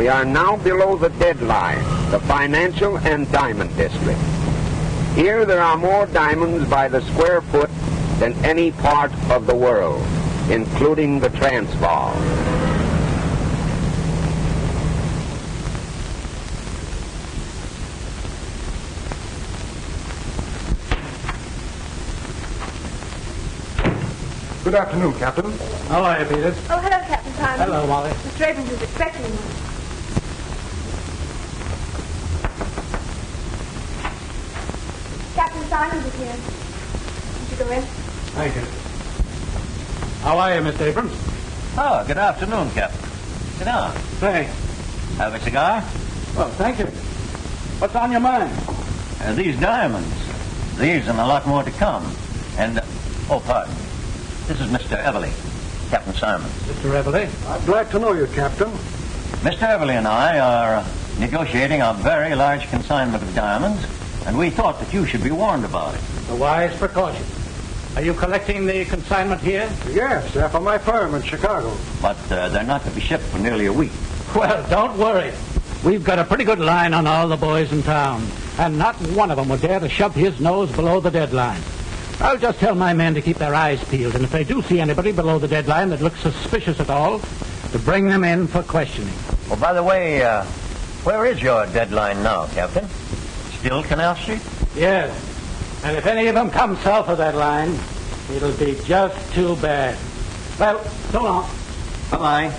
We are now below the deadline, the financial and diamond district. Here there are more diamonds by the square foot than any part of the world, including the Transvaal. Good afternoon, Captain. How are you, Peter? Oh, hello, Captain Simon. Hello, Molly. Mr. Abrams is expecting you. Captain Simons is here. Would you go in? Thank you. How are you, Mr. Abrams? Oh, good afternoon, Captain. Sit down. Thanks. Have a cigar? Well, thank you. What's on your mind? These diamonds. These and a lot more to come. And, oh, pardon. This is Mr. Everly, Captain Simon. Mr. Everly? I'm glad to know you, Captain. Mr. Everly and I are negotiating a very large consignment of diamonds, and we thought that you should be warned about it. A wise precaution. Are you collecting the consignment here? Yes, for my firm in Chicago. But they're not to be shipped for nearly a week. Well, don't worry. We've got a pretty good line on all the boys in town, and not one of them would dare to shove his nose below the deadline. I'll just tell my men to keep their eyes peeled, and if they do see anybody below the deadline that looks suspicious at all, to bring them in for questioning. Well, by the way, where is your deadline now, Captain? Still Canal Street? Yes. And if any of them come south of that line, it'll be just too bad. Well, so long. Bye-bye.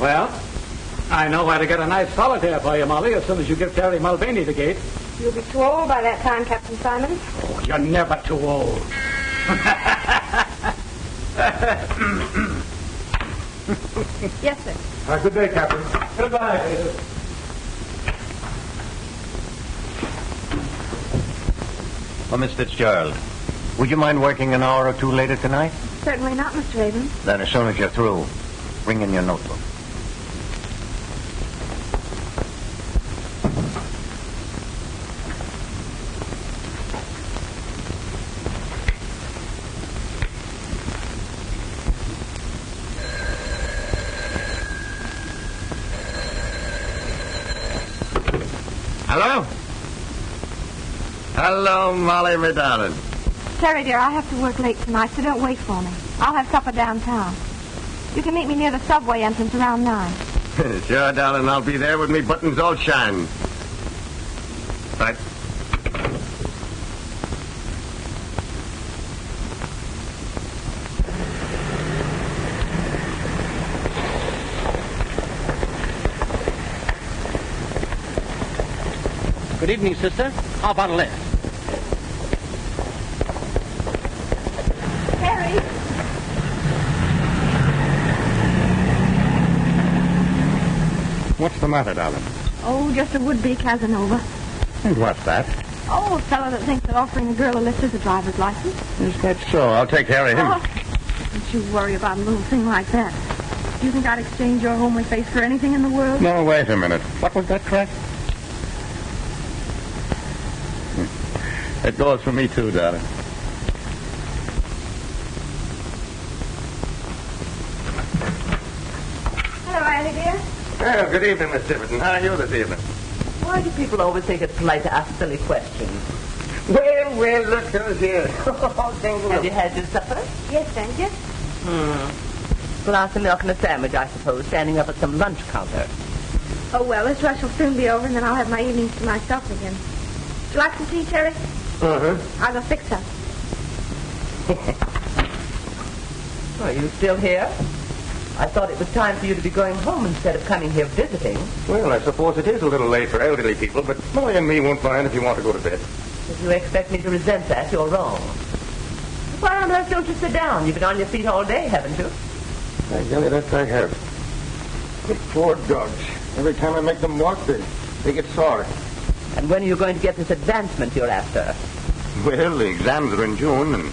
Well, I know where to get a nice solitaire for you, Molly, as soon as you give Terry Mulvaney the gate. You'll be too old by that time, Captain Simon. Oh, you're never too old. Yes, sir. Good day, Captain. Goodbye, Peter. Well, Miss Fitzgerald, would you mind working an hour or two later tonight? Certainly not, Mr. Abrams. Then as soon as you're through, bring in your notebook. Hello? Hello, Molly, my darling. Terry, dear, I have to work late tonight, so don't wait for me. I'll have supper downtown. You can meet me near the subway entrance around 9. Sure, darling, I'll be there with me buttons all shine. Right. Good evening, sister. How about a lift? Terry! What's the matter, darling? Oh, just a would-be Casanova. And what's that? Oh, a fellow that thinks that offering a girl a lift is a driver's license. Is that so? I'll take care of him. Oh, don't you worry about a little thing like that. Do you think I'd exchange your homely face for anything in the world? No, wait a minute. What was that crack? It goes for me, too, darling. Hello, Annie, dear. Well, good evening, Miss Tiverton. How are you this evening? Why do people always think it's polite to ask silly questions? Well, look who's here. Have you had your supper? Yes, thank you. Glass of milk and a sandwich, I suppose, standing up at some lunch counter. Oh, well, this rush will soon be over, and then I'll have my evenings to myself again. Would you like some tea, Terry? Uh-huh. I'll go fix some. Are you still here? I thought it was time for you to be going home instead of coming here visiting. Well, I suppose it is a little late for elderly people, but Molly and me won't mind if you want to go to bed. If you expect me to resent that, you're wrong. Why on earth don't you sit down? You've been on your feet all day, haven't you? I tell you, that I have. The poor dogs. Every time I make them walk, they get sore. And when are you going to get this advancement you're after? Well, the exams are in June, and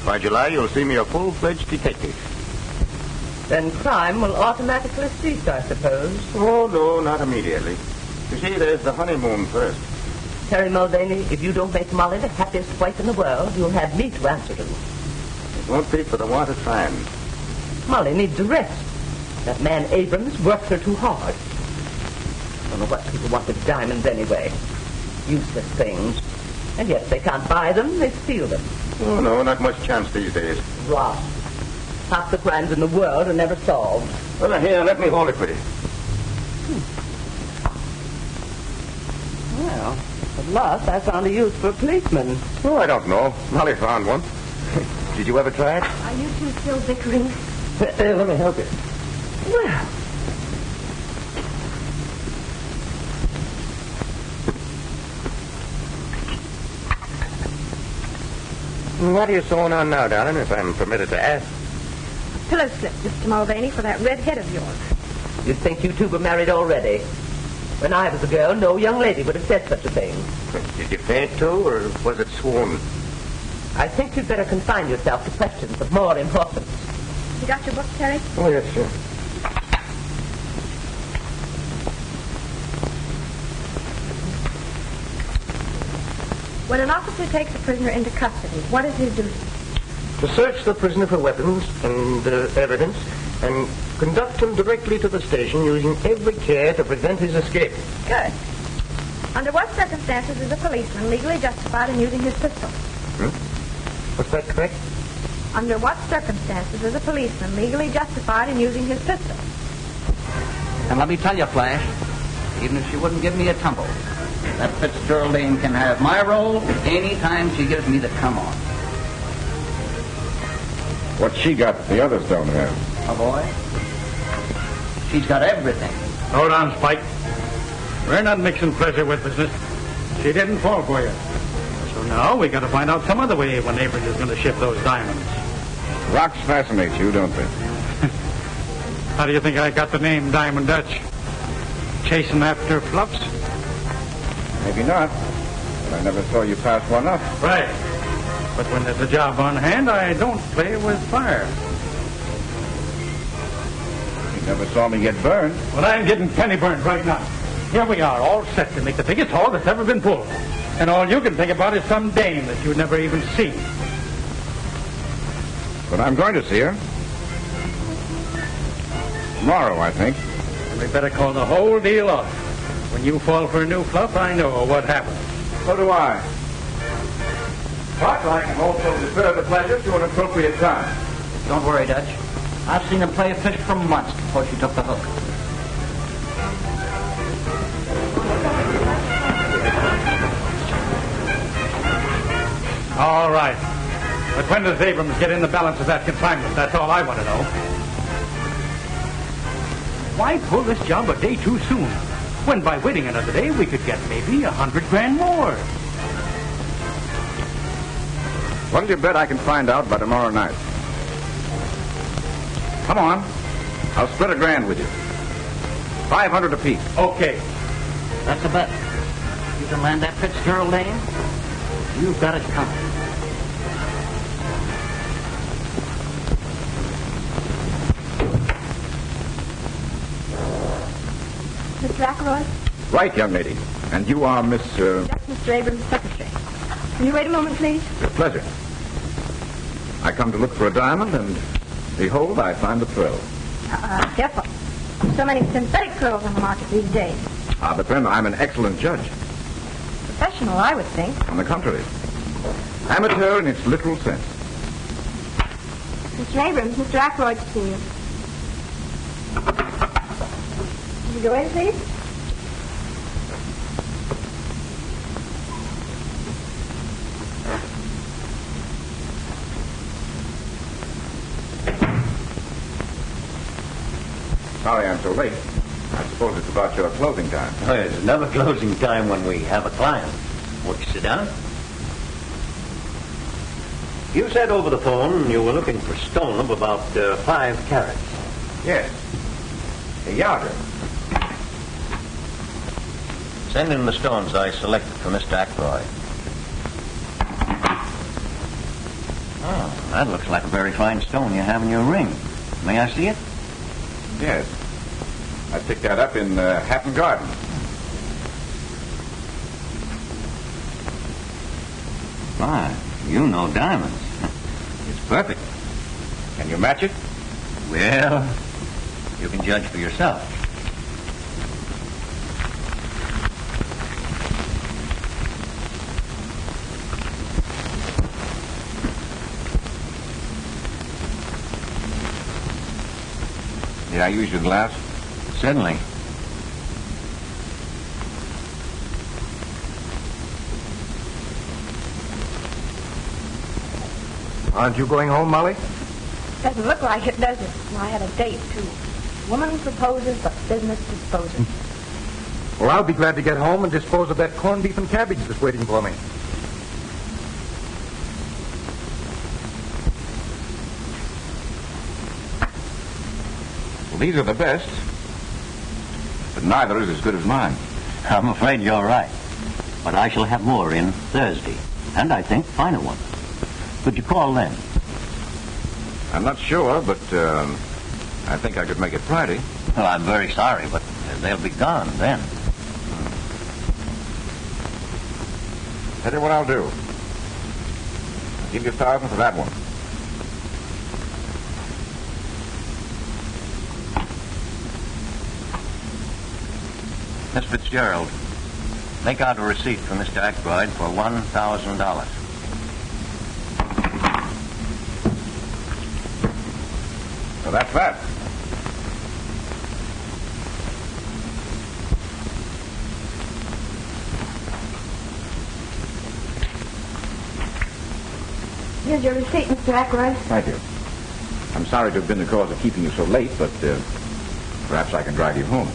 by July you'll see me a full-fledged detective. Then crime will automatically cease, I suppose. Oh, no, not immediately. You see, there's the honeymoon first. Terry Mulvaney, if you don't make Molly the happiest wife in the world, you'll have me to answer to. Won't be for the want of time. Molly needs a rest. That man Abrams works her too hard. I don't know what people want with diamonds anyway. Useless things. And yet if they can't buy them, they steal them. Oh, no, not much chance these days. Rot. Half the crimes in the world are never solved. Well, now, here, let me hold it for you. Well, at last I found a use for a policeman. Oh, I don't know. Molly found one. Did you ever try it? Are you two still bickering? Let me help you. Well, What are you sewing on now, darling, if I'm permitted to ask? Pillow slip, Mr. Mulvaney, for that red head of yours. you'd think you two were married already. When I was a girl, no young lady would have said such a thing. Did you faint, too, or was it swoon? I think you'd better confine yourself to questions of more importance. You got your book, Terry? Oh, yes, sure. When an officer takes a prisoner into custody, what is his duty? To search the prisoner for weapons and evidence and conduct him directly to the station using every care to prevent his escape. Good. Under what circumstances is a policeman legally justified in using his pistol? Was that correct? Under what circumstances is a policeman legally justified in using his pistol? And let me tell you, Flash, even if she wouldn't give me a tumble, that Fitzgeraldine can have my role any time she gives me the come on. What she got that the others don't have? Oh, boy. She's got everything. Hold on, Spike. We're not mixing pleasure with business. She didn't fall for you. So now we got to find out some other way when Abrams is going to ship those diamonds. Rocks fascinate you, don't they? How do you think I got the name Diamond Dutch? Chasing after fluffs? Maybe not. But I never saw you pass one up. Right. But when there's a job on hand, I don't play with fire. You never saw me get burned. Well, I'm getting penny burned right now. Here we are, all set to make the biggest haul that's ever been pulled. And all you can think about is some dame that you've never even seen. But I'm going to see her. Tomorrow, I think. And we better call the whole deal off. When you fall for a new fluff, I know what happens. So do I. But I can also defer the pleasure to an appropriate time. Don't worry, Dutch. I've seen her play a fish for months before she took the hook. All right. But when does Abrams get in the balance of that consignment? That's all I want to know. Why pull this job a day too soon? When by waiting another day, we could get maybe $100,000 more. What'll you bet I can find out by tomorrow night? Come on. I'll split $1,000 with you. 500 apiece. Okay. That's a bet. You can land that Fitzgeraldine. You've got it coming. Mr. Ackroyd? Right, young lady. And you are Miss... Just Mr. Abrams' secretary. Can you wait a moment, please? With pleasure. I come to look for a diamond, and behold, I find the pearl. Careful. So many synthetic pearls on the market these days. Ah, but then I'm an excellent judge. Professional, I would think. On the contrary. Amateur in its literal sense. Mr. Abrams, Mr. Ackroyd to see you. Will you go in, please? Sorry I'm so late. I suppose it's about your closing time. Oh, it's never closing time when we have a client. Won't you sit down? You said over the phone you were looking for stone of about 5 carats. Yes. A yarder. Send in the stones I selected for Mr. Ackroyd. Oh, that looks like a very fine stone you have in your ring. May I see it? Yes. I picked that up in Hatton Garden. My, you know diamonds. It's perfect. Can you match it? Well, you can judge for yourself. Did I use your glass? Certainly. Aren't you going home, Molly? Doesn't look like it, does it? I had a date, too. Woman proposes, but business disposes. Well, I'll be glad to get home and dispose of that corned beef and cabbage that's waiting for me. Well, these are the best. But neither is as good as mine. I'm afraid you're right. But I shall have more in Thursday. And I think finer ones. Could you call then? I'm not sure, but I think I could make it Friday. Well, I'm very sorry, but they'll be gone then. Tell you what I'll do. I'll give you $1,000 for that one. Miss Fitzgerald, make out a receipt for Mr. Ackroyd for $1,000. So that's that. Here's your receipt, Mr. Ackroyd. Thank you. I'm sorry to have been the cause of keeping you so late, but perhaps I can drive you home.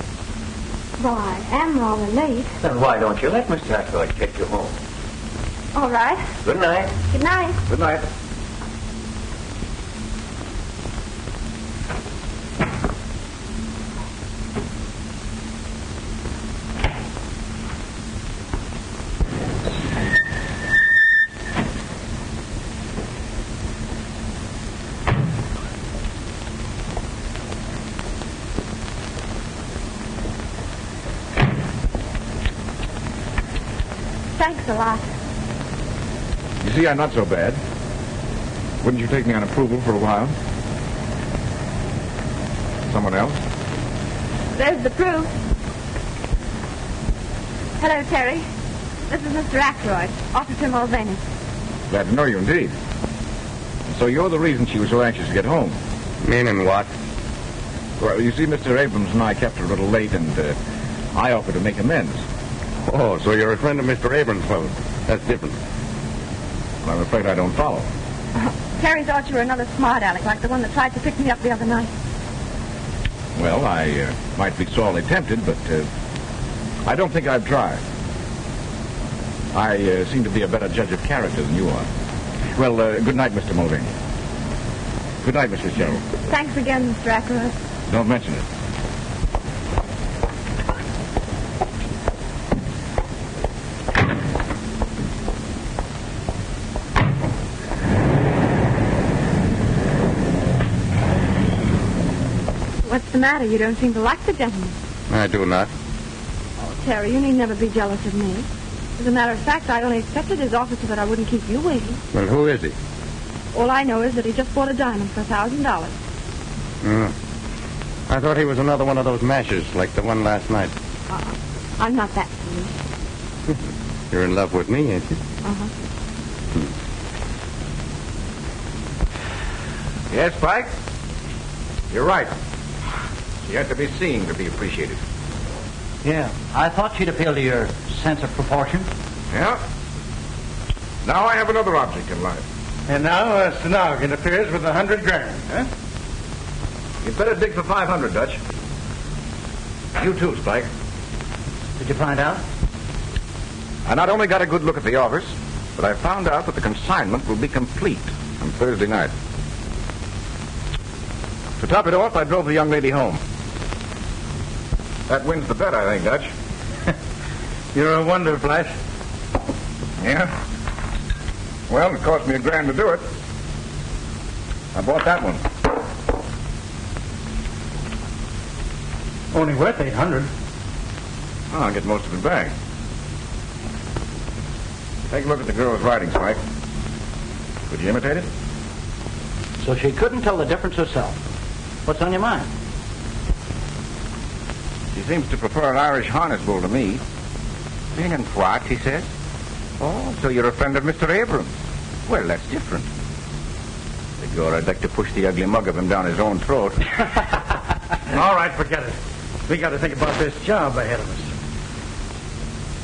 Well, I am rather late. Then why don't you let Mr. Ackroyd take you home? All right. Good night. Good night. Good night. Thanks a lot. You see, I'm not so bad. Wouldn't you take me on approval for a while? Someone else? There's the proof. Hello, Terry. This is Mr. Ackroyd, Officer Mulvaney. Glad to know you indeed. So you're the reason she was so anxious to get home. Meaning what? Well, you see, Mr. Abrams and I kept her a little late, and I offered to make amends. Oh, so you're a friend of Mr. Abrams, fellow. That's different. Well, I'm afraid I don't follow. Terry thought you were another smart aleck, like the one that tried to pick me up the other night. Well, I might be sorely tempted, but I don't think I'd try. I seem to be a better judge of character than you are. Well, good night, Mr. Mulvaney. Good night, Miss Fitzgerald. Thanks again, Mr. Ackroyd. Don't mention it. What's the matter? You don't seem to like the gentleman. I do not. Oh, Terry, you need never be jealous of me. As a matter of fact, I only accepted his offer so that I wouldn't keep you waiting. Well, who is he? All I know is that he just bought a diamond for $1,000. I thought he was another one of those mashers, like the one last night. I'm not that foolish. You're in love with me, ain't you? Uh-huh. Yes, Spike? You're right. She had to be seen to be appreciated. Yeah, I thought she'd appeal to your sense of proportion. Yeah? Now I have another object in life. And now Stenog interferes with $100,000, huh? You'd better dig for 500, Dutch. You too, Spike. Did you find out? I not only got a good look at the office, but I found out that the consignment will be complete on Thursday night. To top it off, I drove the young lady home. That wins the bet, I think, Dutch. You're a wonder, Flash. Yeah? Well, it cost me $1,000 to do it. I bought that one. Only worth $800. Oh, I'll get most of it back. Take a look at the girl's writing, Spike. Could you imitate it? so she couldn't tell the difference herself. What's on your mind? She seems to prefer an Irish harness bull to me. And what, he says? Oh, so you're a friend of Mr. Abrams. Well, that's different. Figure I'd like to push the ugly mug of him down his own throat. All right, forget it. We got to think about this job ahead of us.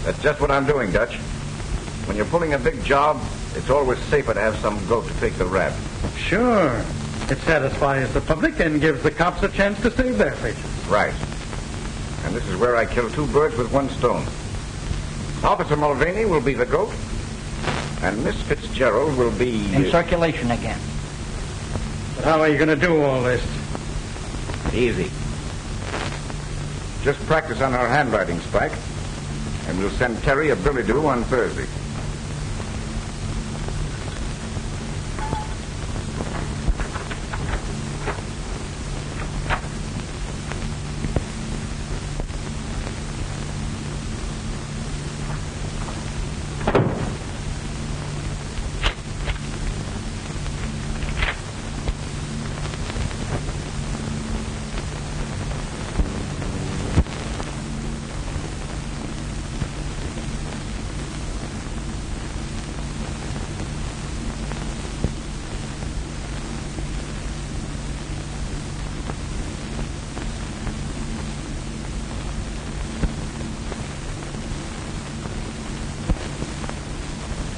That's just what I'm doing, Dutch. When you're pulling a big job, it's always safer to have some goat to take the rap. Sure. It satisfies the public and gives the cops a chance to save their faces. Right. And this is where I kill two birds with one stone. Officer Mulvaney will be the goat, and Miss Fitzgerald will be... In circulation again. But how are you going to do all this? Easy. Just practice on her handwriting, Spike, and we'll send Terry a billy-do on Thursday.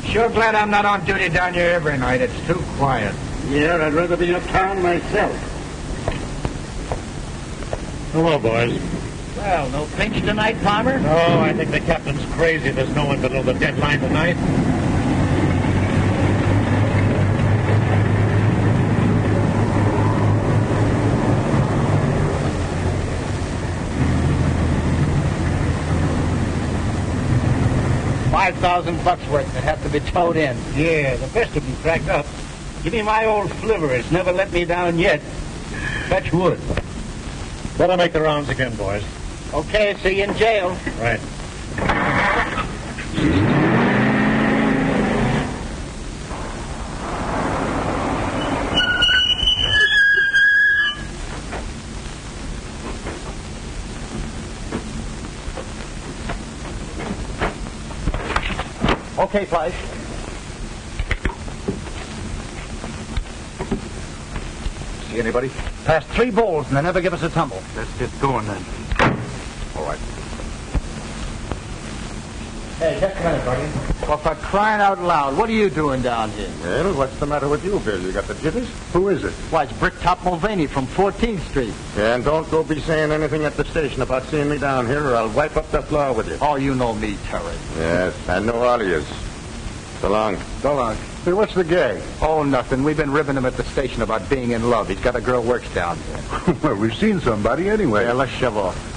Sure glad I'm not on duty down here every night. It's too quiet. Yeah, I'd rather be uptown myself. Hello, boys. Well, no pinch tonight, Palmer? Oh, I think the captain's crazy. There's no one below the deadline tonight. $5,000 worth that have to be towed in. Yeah, the best of them cracked up. Give me my old flivver. It's never let me down yet. Fetch wood. Better make the rounds again, boys. Okay, see you in jail. Right. Okay, Flash. See anybody? Passed 3 bowls and they never give us a tumble. Let's get going then. All right. Hey, just a minute, buddy. Well, for crying out loud, what are you doing down here? Well, what's the matter with you, Bill? You got the jitters? Who is it? Why, it's Bricktop Mulvaney from 14th Street. Yeah, and don't go be saying anything at the station about seeing me down here, or I'll wipe up the floor with you. Oh, you know me, Terry. Yes, I know all of yous. So long. So long. Hey, what's the gag? Oh, nothing. We've been ribbing him at the station about being in love. He's got a girl works down here. Well, we've seen somebody anyway. Yeah, let's shove off.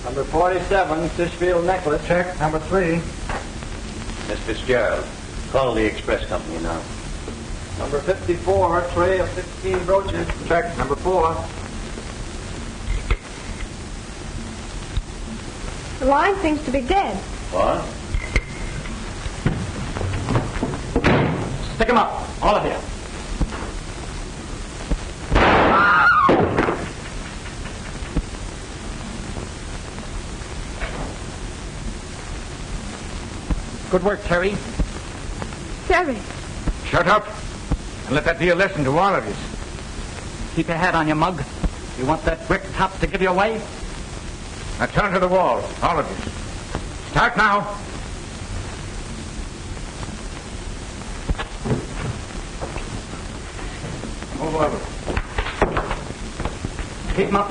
Number 47, Fishfield necklace. Check number 3. Miss Fitzgerald, call the express company now. Number 54, tray of 16 brooches. Check, number 4. The line seems to be dead. What? Stick 'em up, all of you. Good work, Terry. Terry. Shut up, and let that be a lesson to all of you. Keep your hat on your mug. You want that brick top to give you away? Now turn to the wall, all of you. Start now. Move over. Keep 'em up.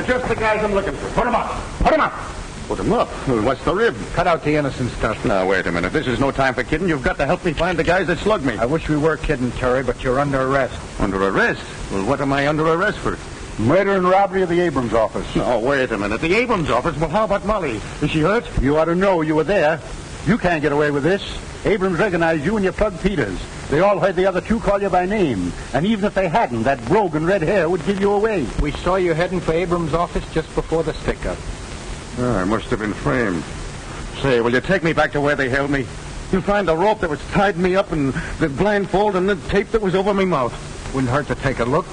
just the guys I'm looking for. Put 'em up. Put 'em up. Put 'em up? Well, what's the rib? Cut out the innocent stuff. Now, wait a minute. This is no time for kidding. You've got to help me find the guys that slugged me. I wish we were kidding, Terry, but you're under arrest. Under arrest? Well, what am I under arrest for? Murder and robbery of the Abrams office. No, wait a minute. The Abrams office? Well, how about Molly? Is she hurt? You ought to know you were there. You can't get away with this. Abrams recognized you and you plugged Peters. They all heard the other two call you by name. And even if they hadn't, that brogue in red hair would give you away. We saw you heading for Abrams' office just before the stick-up. Oh, I must have been framed. Say, will you take me back to where they held me? You'll find the rope that was tied me up and the blindfold and the tape that was over my mouth. Wouldn't hurt to take a look.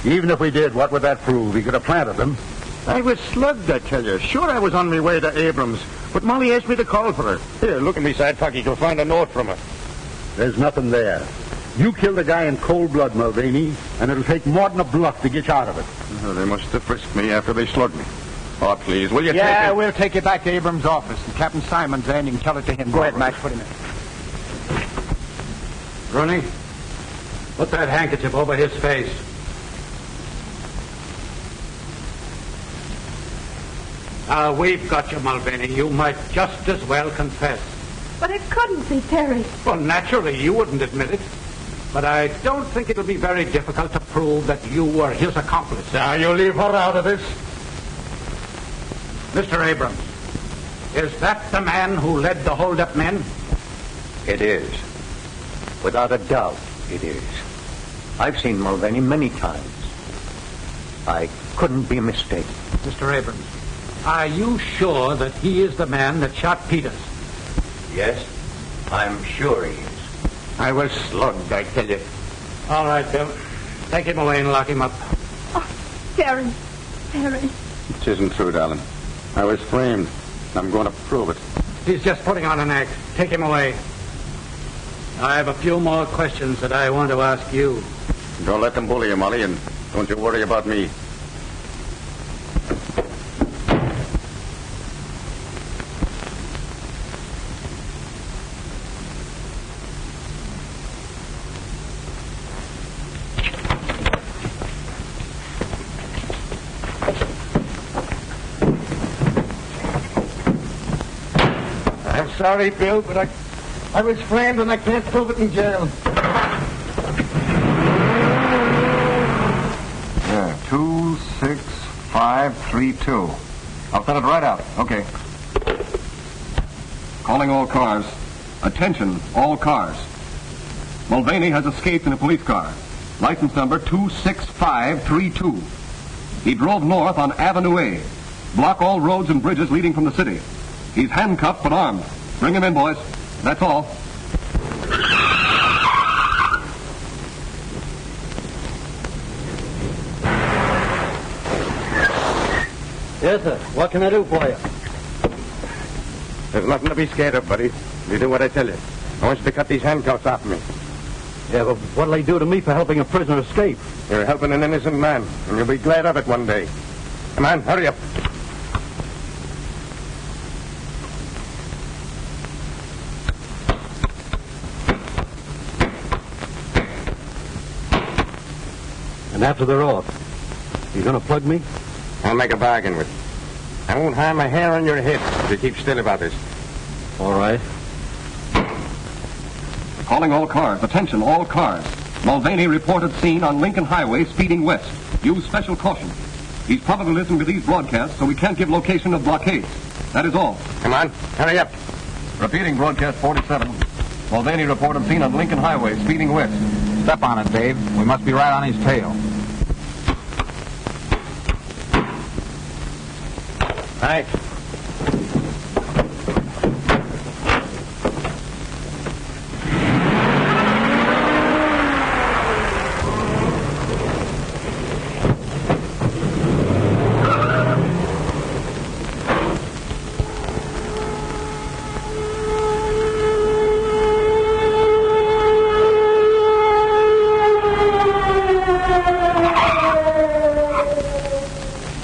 Even if we did, what would that prove? He could have planted them. I was slugged, I tell you. Sure, I was on my way to Abrams. But Molly asked me to call for her. Here, look at me side pocket. You'll find a note from her. There's nothing there. You killed a guy in cold blood, Mulvaney, and it'll take more than a bluff to get you out of it. Oh, they must have frisked me after they slugged me. Oh, please, will you take it? Yeah, we'll take you back to Abrams' office. And Captain Simon's there, and you can tell it to him. Go ahead, Max. Put him in. Rooney, put that handkerchief over his face. We've got you, Mulvaney. You might just as well confess. But it couldn't be Terry. Well, naturally, you wouldn't admit it. But I don't think it'll be very difficult to prove that you were his accomplice. Now, you leave her out of this. Mr. Abrams, is that the man who led the hold-up men? It is. Without a doubt, it is. I've seen Mulvaney many times. I couldn't be mistaken. Mr. Abrams, are you sure that he is the man that shot Peters? Yes, I'm sure he is. I was slugged, I tell you. All right, Bill. Take him away and lock him up. Oh, Terry. Terry. It isn't true, darling. I was framed. I'm going to prove it. He's just putting on an act. Take him away. I have a few more questions that I want to ask you. Don't let them bully you, Molly, and don't you worry about me. I'm sorry, Bill, but I was framed and I can't prove it in jail. Yeah, 26532. I'll send it right out. Okay. Calling all cars. Attention, all cars. Mulvaney has escaped in a police car. License number 26532. He drove north on Avenue A. Block all roads and bridges leading from the city. He's handcuffed but armed. Bring him in, boys. That's all. Yes, sir. What can I do for you? There's nothing to be scared of, buddy. You do what I tell you. I want you to cut these handcuffs off me. Yeah, but what'll they do to me for helping a prisoner escape? You're helping an innocent man, and you'll be glad of it one day. Come on, hurry up. And after they're off, you gonna plug me? I'll make a bargain with you. I won't harm a hair on your head if you keep still about this. All right. Calling all cars. Attention, all cars. Mulvaney reported seen on Lincoln Highway speeding west. Use special caution. He's probably listening to these broadcasts, so we can't give location of blockades. That is all. Come on, hurry up. Repeating broadcast 47. Mulvaney reported seen on Lincoln Highway speeding west. Step on it, Dave. We must be right on his tail. Right.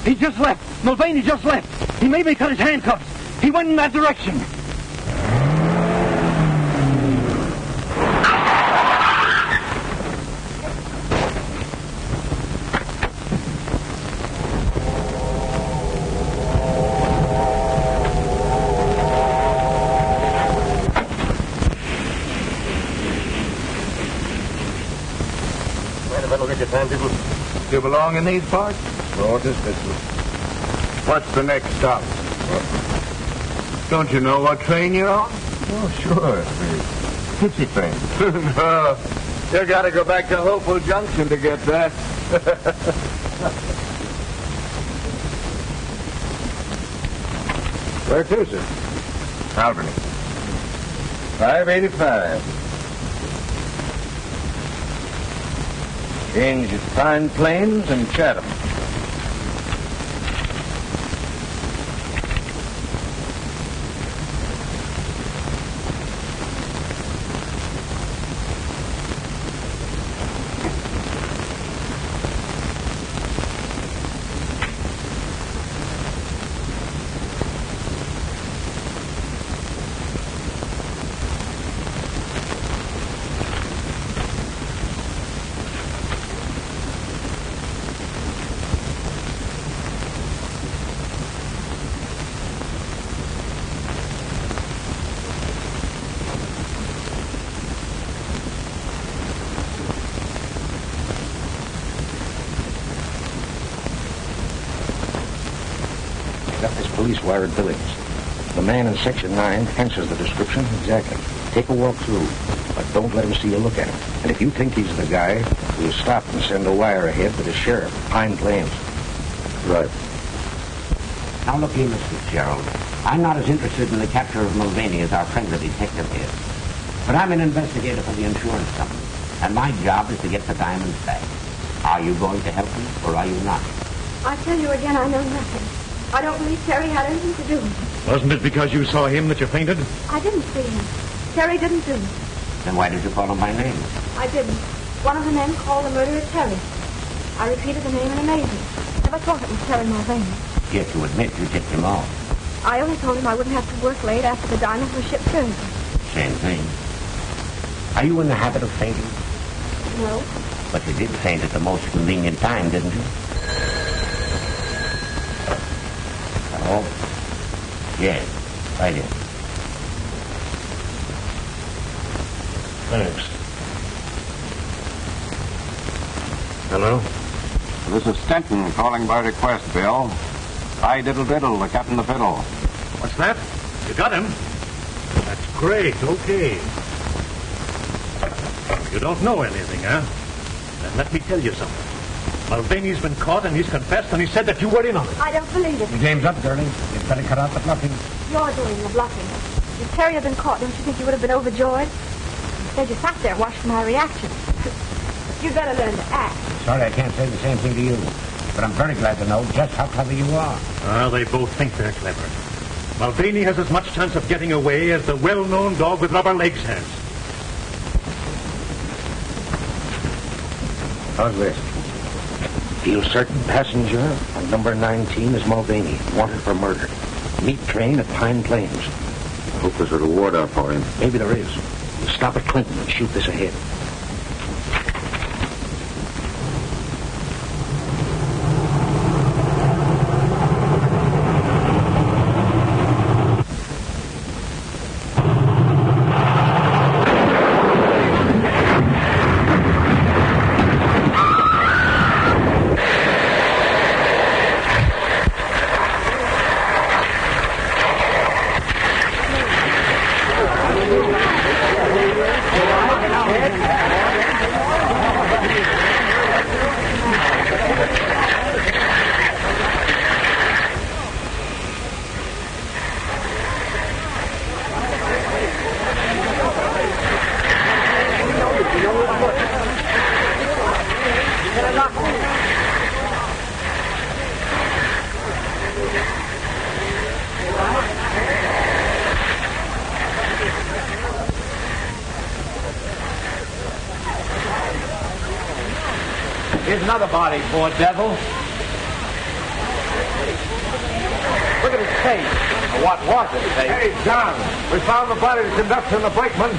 He just left. Mulvaney just left. He made me cut his handcuffs. He went in that direction. Take your time, people. You belong in these parts? No, just business. What's the next stop? Don't you know what train you're on? Oh, sure. The Tipsy train. No. You gotta go back to Hopewell Junction to get that. Where to, sir? Albany. 585. Change at Pine Plains and Chatham. Got this police wire at Billings. The man in Section 9 answers the description exactly. Take a walk through, but don't let him see you look at him. And if you think he's the guy, we'll stop and send a wire ahead to the sheriff, Pine Plains. Right. Now look here, Mr. Gerald. I'm not as interested in the capture of Mulvaney as our friend the detective is. But I'm an investigator for the insurance company, and my job is to get the diamonds back. Are you going to help me, or are you not? I tell you again, I know nothing. I don't believe Terry had anything to do with it. Wasn't it because you saw him that you fainted? I didn't see him. Terry didn't do it. Then why did you call him by name? I didn't. One of the men called the murderer Terry. I repeated the name in amazement. Never thought it was Terry Mulvaney. Yet you admit you tipped him off. I only told him I wouldn't have to work late after the diamonds were shipped Thursday. Same thing. Are you in the habit of fainting? No. But you did faint at the most convenient time, didn't you? Oh, yes, I did. Thanks. Hello? This is Stenton calling by request, Bill. I diddle, the captain of fiddle. What's that? You got him? That's great. Okay. You don't know anything, huh? Then let me tell you something. Mulvaney's been caught, and he's confessed, and he said that you were in on it. I don't believe it. The game's up, girlie. You'd better cut out the bluffing. You're doing the bluffing. If Terry had been caught, don't you think you would have been overjoyed? Instead, you sat there and watched my reaction. You'd better learn to act. Sorry I can't say the same thing to you. But I'm very glad to know just how clever you are. Well, they both think they're clever. Mulvaney has as much chance of getting away as the well-known dog with rubber legs has. How's this? Feel certain passenger on number 19 is Mulvaney, wanted for murder. Meet train at Pine Plains. I hope there's a reward out for him. Maybe there is. We'll stop at Clinton and shoot this ahead. Here's another body, poor devil. Look at his face. Or what was his face? Hey, John, we found the body of the conductor and the brakeman.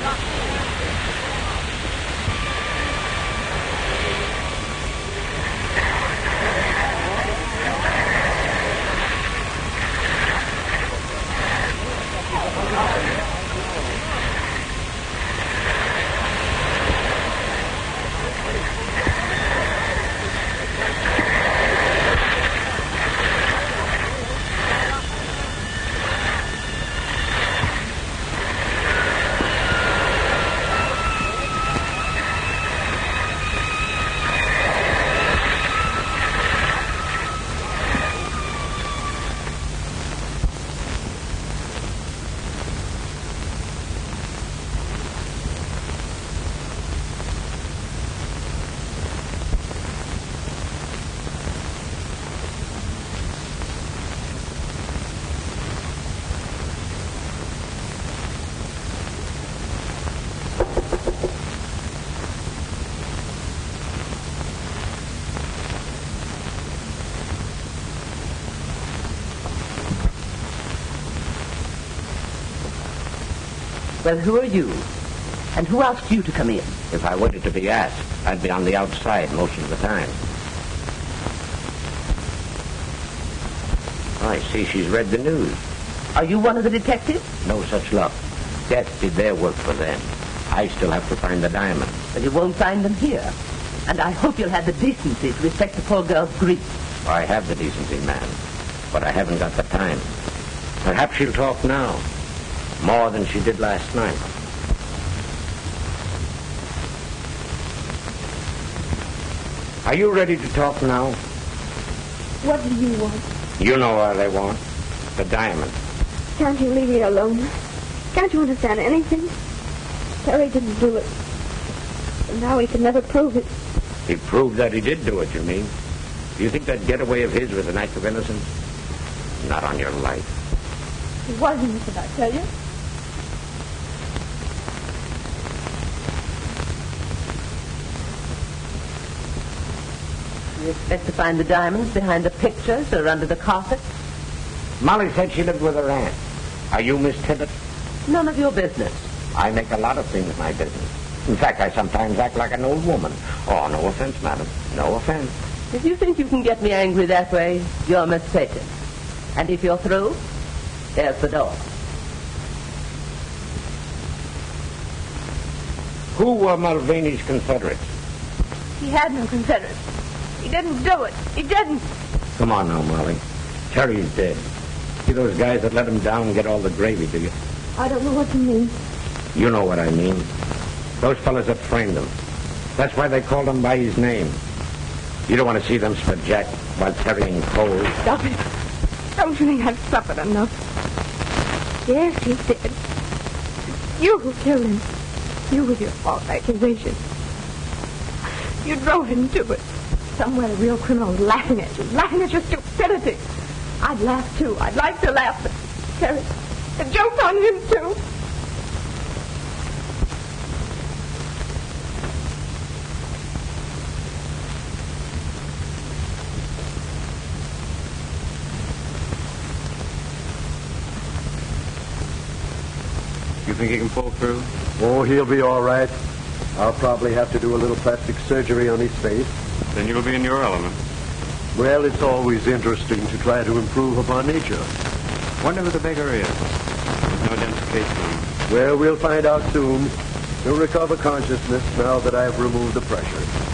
Well, who are you? And who asked you to come in? If I waited to be asked, I'd be on the outside most of the time. I see she's read the news. Are you one of the detectives? No such luck. Death did their work for them. I still have to find the diamond. Well, you won't find them here. And I hope you'll have the decency to respect the poor girl's grief. I have the decency, ma'am, but I haven't got the time. Perhaps she'll talk now, more than she did last night. Are you ready to talk now? What do you want? You know what I want. The diamond. Can't you leave me alone? Can't you understand anything? Terry didn't do it. And now he can never prove it. He proved that he did do it, you mean? Do you think that getaway of his was an act of innocence? Not on your life. He wasn't, did I tell you? You expect to find the diamonds behind the pictures or under the carpet? Molly said she lived with her aunt. Are you Miss Tibbet? None of your business. I make a lot of things my business. In fact, I sometimes act like an old woman. Oh, no offense, madam. No offense. If you think you can get me angry that way, you're mistaken. And if you're through, there's the door. Who were Mulvaney's Confederates? He had no Confederates. He didn't do it. He didn't. Come on now, Molly. Terry's dead. See those guys that let him down and get all the gravy, do you? I don't know what you mean. You know what I mean. Those fellas that framed him. That's why they called him by his name. You don't want to see them split Jack while carrying coal. Stop it. Don't you think I've suffered enough? Yes, he's dead. You who killed him. You with your false accusation. You drove him to it. Somewhere the real criminal is laughing at you. Laughing at your stupidity. I'd laugh too. I'd like to laugh. But Terry, the joke's on him too. You think he can pull through? Oh, he'll be all right. I'll probably have to do a little plastic surgery on his face. Then you'll be in your element. Well, it's always interesting to try to improve upon nature. Wonder who the beggar is. There's no identification on him. Well, we'll find out soon. He'll recover consciousness now that I've removed the pressure.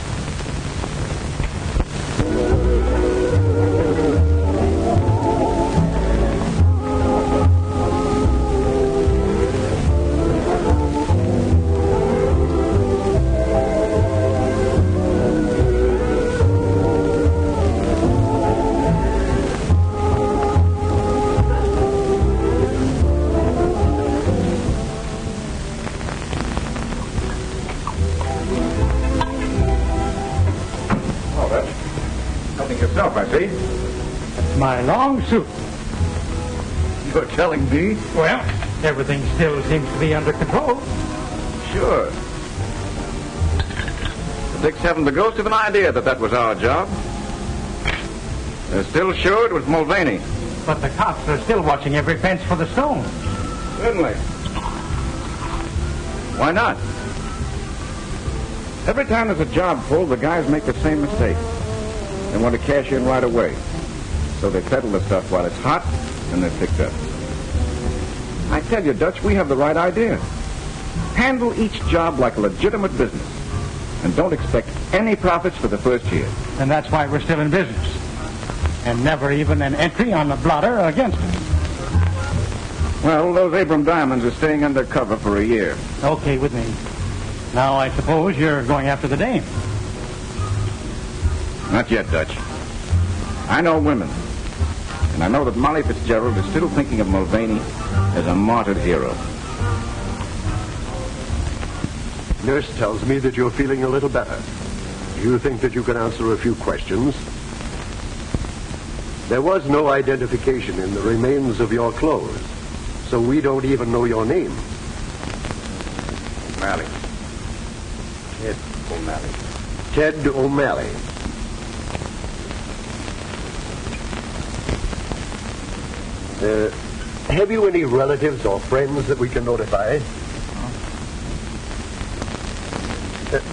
I see. My long suit. You're telling me? Well, everything still seems to be under control. Sure. The Dicks haven't the ghost of an idea that was our job. They're still sure it was Mulvaney. But the cops are still watching every fence for the stones. Certainly. Why not? Every time there's a job pulled, the guys make the same mistake. They want to cash in right away. So they peddle the stuff while it's hot, and they're picked up. I tell you, Dutch, we have the right idea. Handle each job like a legitimate business. And don't expect any profits for the first year. And that's why we're still in business. And never even an entry on the blotter against us. Well, those Abram diamonds are staying under cover for a year. Okay with me. Now, I suppose you're going after the dame. Not yet, Dutch. I know women. And I know that Molly Fitzgerald is still thinking of Mulvaney as a martyred hero. Nurse tells me that you're feeling a little better. Do you think that you can answer a few questions? There was no identification in the remains of your clothes, so we don't even know your name. O'Malley. Ted O'Malley. Ted O'Malley. Have you any relatives or friends that we can notify?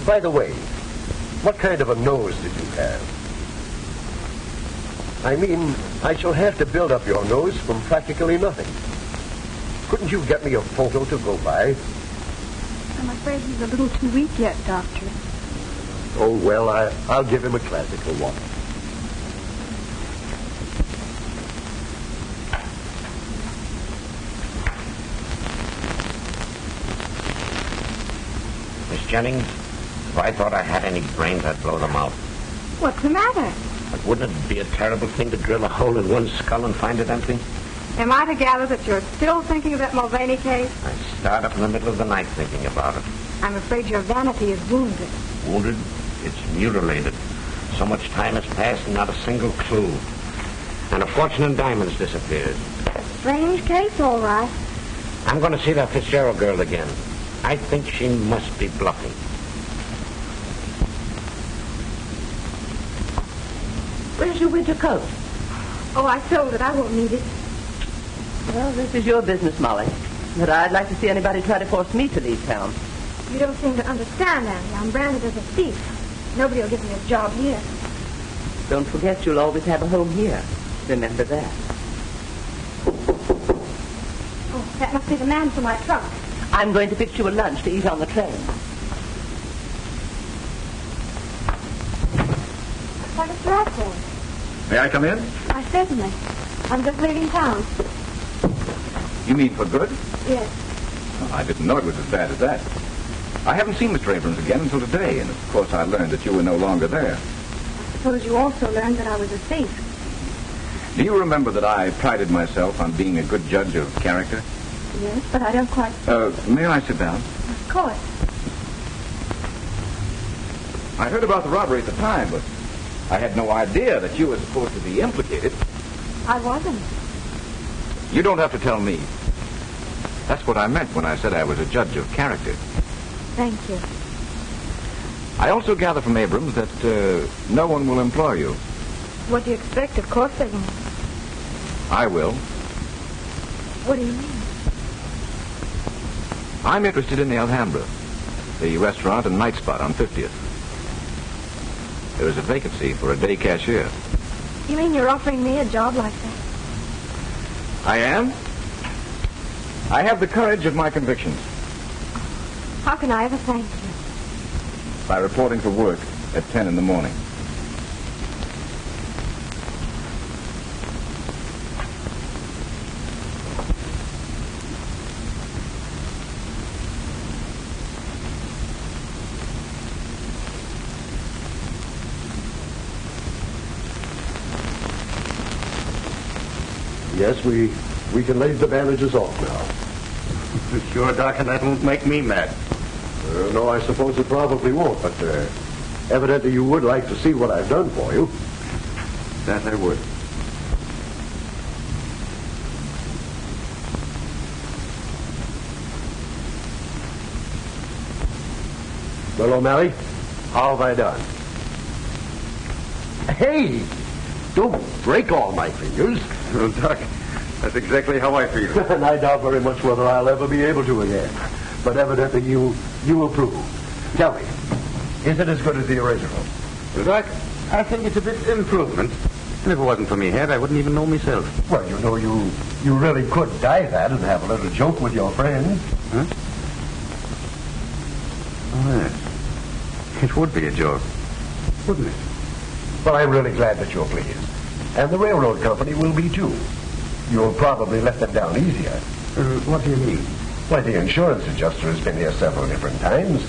By the way, what kind of a nose did you have? I mean, I shall have to build up your nose from practically nothing. Couldn't you get me a photo to go by? I'm afraid he's a little too weak yet, Doctor. Oh, well, I'll give him a classical one. Miss Jennings, if I thought I had any brains, I'd blow them out. What's the matter? But wouldn't it be a terrible thing to drill a hole in one's skull and find it empty? Am I to gather that you're still thinking of that Mulvaney case? I start up in the middle of the night thinking about it. I'm afraid your vanity is wounded. Wounded? It's mutilated. So much time has passed and not a single clue. And a fortune in diamonds disappeared. Strange case, all right. I'm going to see that Fitzgerald girl again. I think she must be bluffing. Where's your winter coat? Oh, I sold it. I won't need it. Well, this is your business, Molly. But I'd like to see anybody try to force me to leave town. You don't seem to understand, Annie. I'm branded as a thief. Nobody will give me a job here. Don't forget you'll always have a home here. Remember that. Oh, that must be the man for my trunk. I'm going to fix you a lunch to eat on the train. Why, Mr. Adamson. May I come in? Why, certainly. I'm just leaving town. You mean for good? Yes. Oh, I didn't know it was as bad as that. I haven't seen Mr. Abrams again until today, and of course I learned that you were no longer there. I suppose you also learned that I was a thief. Do you remember that I prided myself on being a good judge of character? Yes, but I don't quite... May I sit down? Of course. I heard about the robbery at the time, but I had no idea that you were supposed to be implicated. I wasn't. You don't have to tell me. That's what I meant when I said I was a judge of character. Thank you. I also gather from Abrams that no one will employ you. What do you expect? Of course they won't. I will. What do you mean? I'm interested in the Alhambra, the restaurant and night spot on 50th. There is a vacancy for a day cashier. You mean you're offering me a job like that? I am. I have the courage of my convictions. How can I ever thank you? By reporting for work at 10 in the morning. Yes, we can lay the bandages off now. Sure, Doc, and that won't make me mad. No, I suppose it probably won't, but evidently you would like to see what I've done for you. That I would. Well, O'Malley, how have I done? Hey! Don't break all my fingers. Well, Doc, that's exactly how I feel. And I doubt very much whether I'll ever be able to again. But evidently you approve. Tell me, is it as good as the original? Well, Doc, I think it's a bit improvement. And if it wasn't for me head, I wouldn't even know myself. Well, you know, you really could dye that and have a little joke with your friends. Huh? Oh, yes. It would be a joke, wouldn't it? Well, I'm really glad that you're pleased. And the railroad company will be, too. You'll probably let them down easier. What do you mean? Why, the insurance adjuster has been here several different times.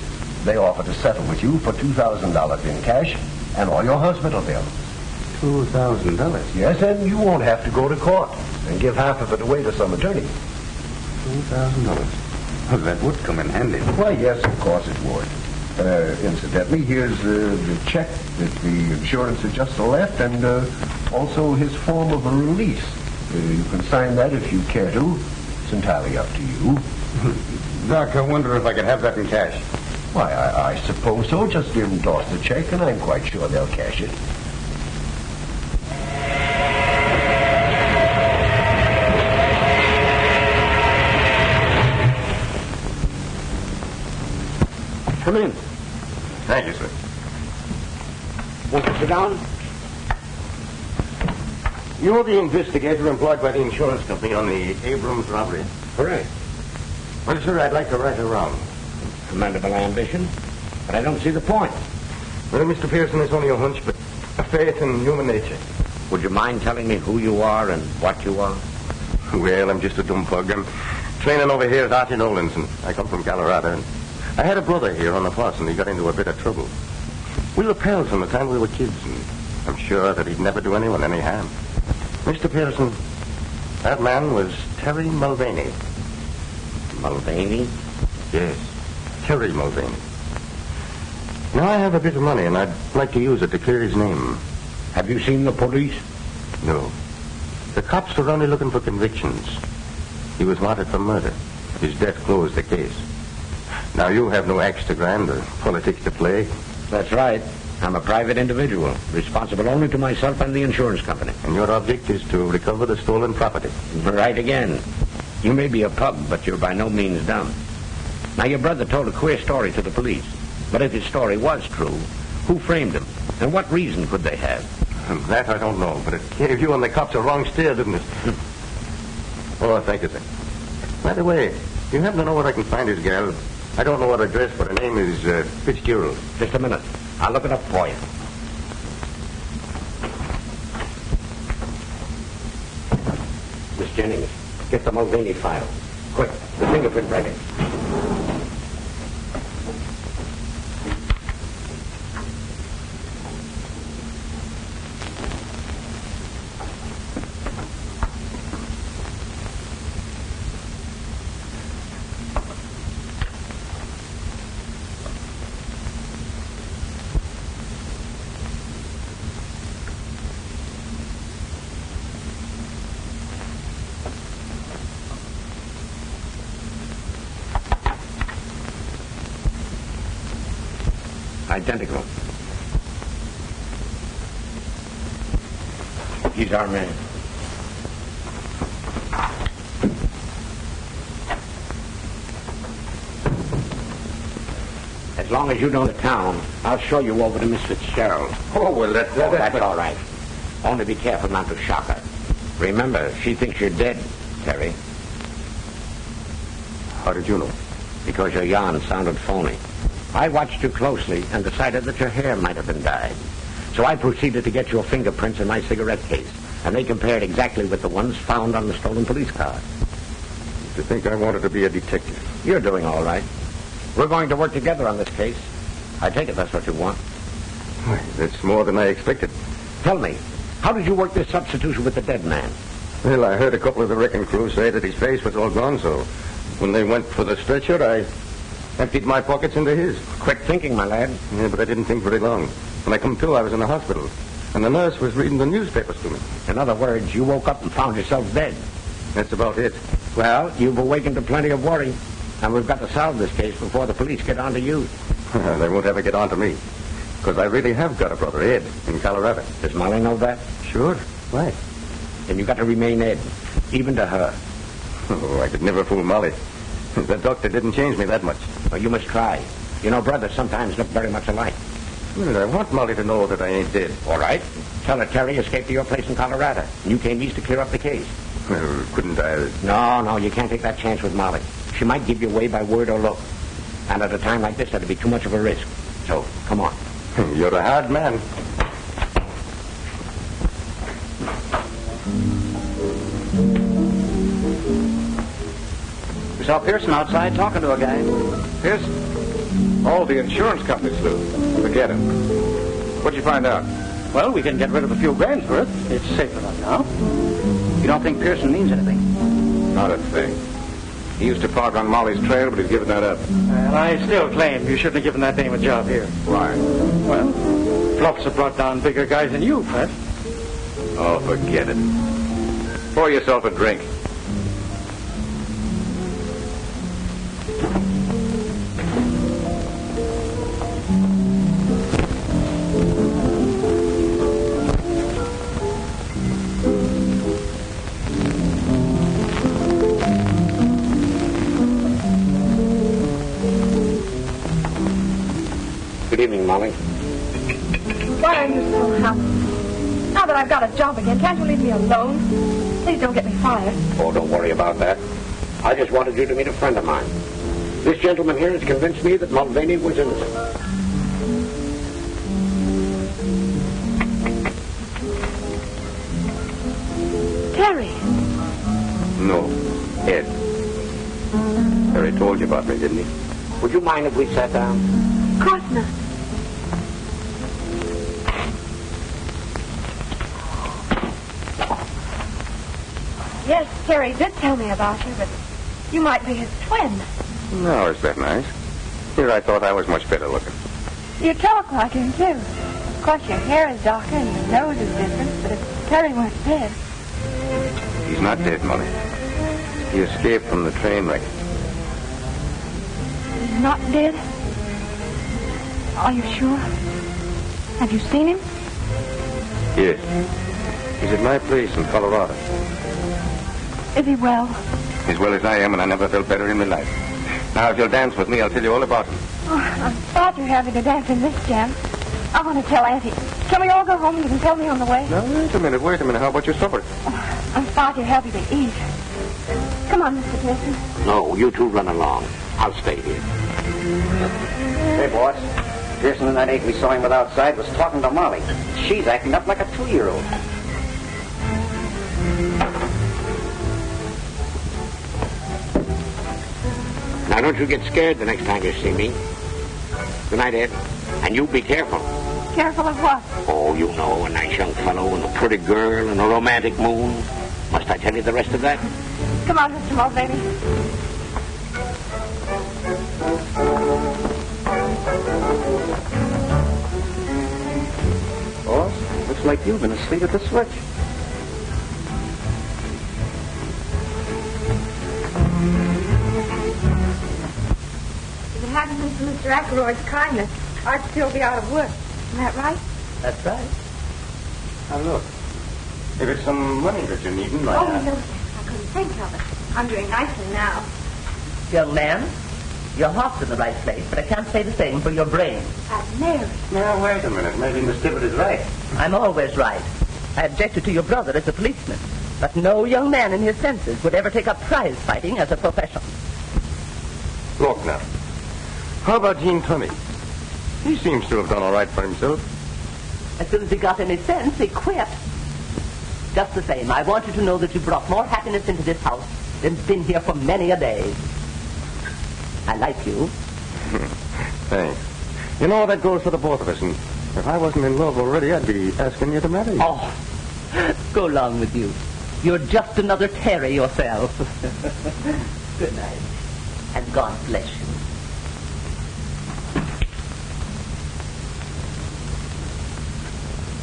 They offer to settle with you for $2,000 in cash and all your hospital bills. $2,000? Yes, and you won't have to go to court and give half of it away to some attorney. $2,000? Well, that would come in handy. Why, yes, of course it would. Incidentally, here's the check that the insurance adjuster left and also his form of a release. You can sign that if you care to. It's entirely up to you. Doc, I wonder if I could have that in cash. Why, I suppose so. Just endorse the check, and I'm quite sure they'll cash it. Come in. Thank you, sir. Won't you sit down? You're the investigator employed by the insurance company on the Abrams robbery. Correct. Well, sir, I'd like to right around. Commendable ambition, but I don't see the point. Well, Mr. Pearson, it's only a hunch, but a faith in human nature. Would you mind telling me who you are and what you are? Well, I'm just a dumb pug. I'm training over here at Archie Nolan's, and I come from Colorado. And I had a brother here on the force, and he got into a bit of trouble. We were pals from the time we were kids, and I'm sure that he'd never do anyone any harm. Mr. Pearson, that man was Terry Mulvaney. Mulvaney? Yes, Terry Mulvaney. Now, I have a bit of money, and I'd like to use it to clear his name. Have you seen the police? No. The cops were only looking for convictions. He was wanted for murder. His death closed the case. Now, you have no axe to grind or politics to play. That's right. I'm a private individual, responsible only to myself and the insurance company. And your object is to recover the stolen property. Right again. You may be a pug, but you're by no means dumb. Now, your brother told a queer story to the police. But if his story was true, who framed him? And what reason could they have? That I don't know, but it gave you and the cops a wrong steer, didn't it? Oh, thank you, sir. By the way, do you happen to know where I can find his gal? I don't know her address, but her name is Fitzgerald. Just a minute. I'll look it up for you. Miss Jennings, get the Mulvaney file. Quick, the fingerprint record. Identical. He's our man. As long as you know the town, I'll show you over to Miss Fitzgerald. Oh, well, that's all right. Only be careful not to shock her. Remember, she thinks you're dead, Terry. How did you know? Because your yarn sounded phony. I watched you closely and decided that your hair might have been dyed. So I proceeded to get your fingerprints in my cigarette case, and they compared exactly with the ones found on the stolen police car. To think I wanted to be a detective. You're doing all right. We're going to work together on this case. I take it that's what you want. That's more than I expected. Tell me, how did you work this substitution with the dead man? Well, I heard a couple of the wrecking crew say that his face was all gone, so when they went for the stretcher, I emptied my pockets into his. Quick thinking, my lad. Yeah, but I didn't think very long. When I come to, I was in the hospital, and the nurse was reading the newspapers to me. In other words, you woke up and found yourself dead. That's about it. Well, you've awakened to plenty of worry, and we've got to solve this case before the police get on to you. They won't ever get on to me, because I really have got a brother, Ed, in Colorado. Does Molly know that? Sure. Why? Then you've got to remain Ed, even to her. Oh, I could never fool Molly. The doctor didn't change me that much. Well, you must try. You know, brothers sometimes look very much alike. Well, I want Molly to know that I ain't dead. All right. Tell her Terry escaped to your place in Colorado, and you came east to clear up the case. Well, couldn't I? No, you can't take that chance with Molly. She might give you away by word or look. And at a time like this, that'd be too much of a risk. So, come on. You're a hard man. We saw Pearson outside talking to a guy. Pearson? Oh, the insurance company sleuth. Forget him. What'd you find out? Well, we can get rid of a few grand's worth. It's safe enough now. You don't think Pearson means anything? Not a thing. He used to park on Molly's trail, but he's given that up. Well, I still claim you shouldn't have given that dame a job here. Why? Well, Fluffs have brought down bigger guys than you, Fred. Oh, forget it. Pour yourself a drink. Good evening, Molly. Why are you so happy? Now that I've got a job again, can't you leave me alone? Please don't get me fired. Oh, don't worry about that. I just wanted you to meet a friend of mine. This gentleman here has convinced me that Mulvaney was innocent. Terry. No, Ed. Harry told you about me, didn't he? Would you mind if we sat down? Of course not. Yes, Terry did tell me about you, but you might be his twin. No, is that nice? Here I thought I was much better looking. You talk like him, too. Of course, your hair is darker and your nose is different, but if Terry weren't dead... He's not dead, Molly. He escaped from the train wreck. He's not dead? Are you sure? Have you seen him? Yes. He's at my place in Colorado. Is he well? As well as I am, and I never felt better in my life. Now, if you'll dance with me, I'll tell you all about him. Oh, I'm far too happy to dance in this jam. I want to tell Auntie. Can we all go home and you can tell me on the way? Now, wait a minute. How about your supper? Oh, I'm far too happy to eat. Come on, Mr. Pearson. No, you two run along. I'll stay here. Hey, boss. Pearson and that aide we saw him with outside was talking to Molly. She's acting up like a 2-year-old. Now, don't you get scared the next time you see me. Good night, Ed. And you be careful. Careful of what? Oh, you know, a nice young fellow and a pretty girl and a romantic moon. Must I tell you the rest of that? Come on, Mr. Mulvaney. Boss, looks like you've been asleep at the switch. If it hadn't been for Mr. Ackroyd's kindness, I'd still be out of work. Isn't that right? That's right. Now, look. If it's some money that you're needing, Oh, no, sir. I couldn't think of it. I'm doing nicely now. Young man, your heart's in the right place, but I can't say the same for your brain. Mary. Now, wait a minute. Maybe Miss Tibbet is right. I'm always right. I objected to your brother as a policeman, but no young man in his senses would ever take up prize fighting as a profession. Look now. How about Gene Tunney? He seems to have done all right for himself. As soon as he got any sense, he quit. Just the same, I want you to know that you brought more happiness into this house than's been here for many a day. I like you. Thanks. You know, that goes for the both of us, and if I wasn't in love already, I'd be asking you to marry me. Oh, go along with you. You're just another Terry yourself. Good night, and God bless you.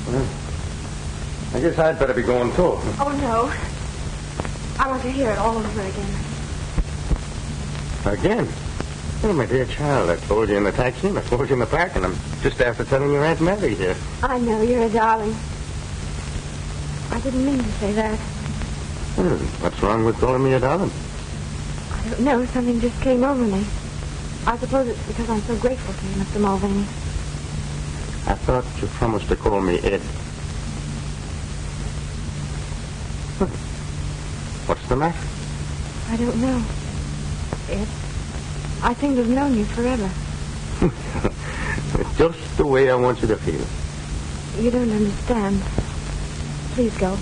Well, I guess I'd better be going, too. Oh, no. I want to hear it all over again. Again? Oh, my dear child, I told you in the taxi, and I told you in the park, and I'm just after telling your Aunt Mary here. I know, you're a darling. I didn't mean to say that. Well, what's wrong with calling me a darling? I don't know, something just came over me. I suppose it's because I'm so grateful to you, Mr. Mulvaney. I thought you promised to call me Ed. What's the matter? I don't know. Ed, I think I've known you forever. Just the way I want you to feel. You don't understand. Please go.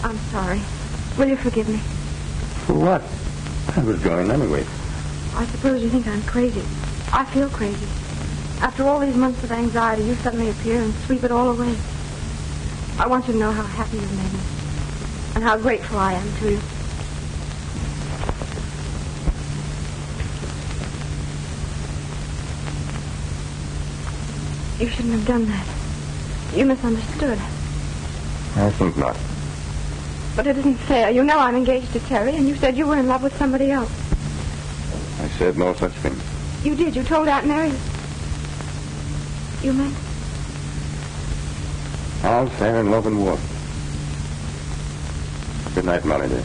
I'm sorry. Will you forgive me? For what? I was going anyway. I suppose you think I'm crazy. I feel crazy. After all these months of anxiety, you suddenly appear and sweep it all away. I want you to know how happy you've made me. And how grateful I am to you. You shouldn't have done that. You misunderstood. I think not. But it isn't fair. You know I'm engaged to Terry, and you said you were in love with somebody else. I said no such thing. You did. You told Aunt Mary. You meant? All fair in love and war. Good night, Molly, dear.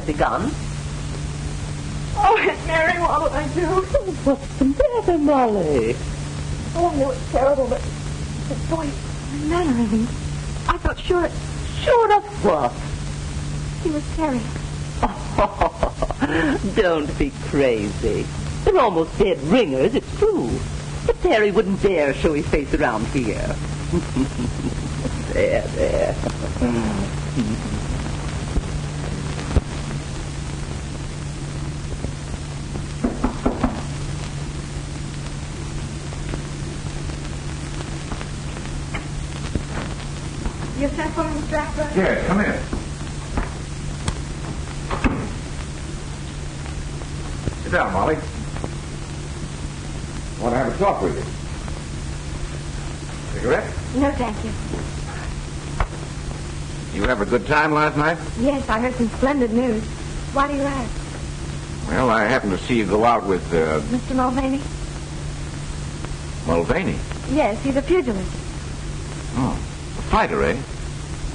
have begun. Oh, Aunt Mary, what will I do? What's the matter, Molly? Oh, I know it's terrible, but the voice, the mannerisms. I felt sure of what? he was Terry. Oh, don't be crazy. They're almost dead ringers, it's true. But Terry wouldn't dare show his face around here. There. You sent for me, Mr. Blackburn? Yes, come in. Sit down, Molly. I want to have a talk with you. Cigarette? No, thank you. You have a good time last night? Yes, I heard some splendid news. Why do you ask? Well, I happened to see you go out with, Mr. Mulvaney? Mulvaney. Yes, he's a pugilist. Oh, a fighter, eh?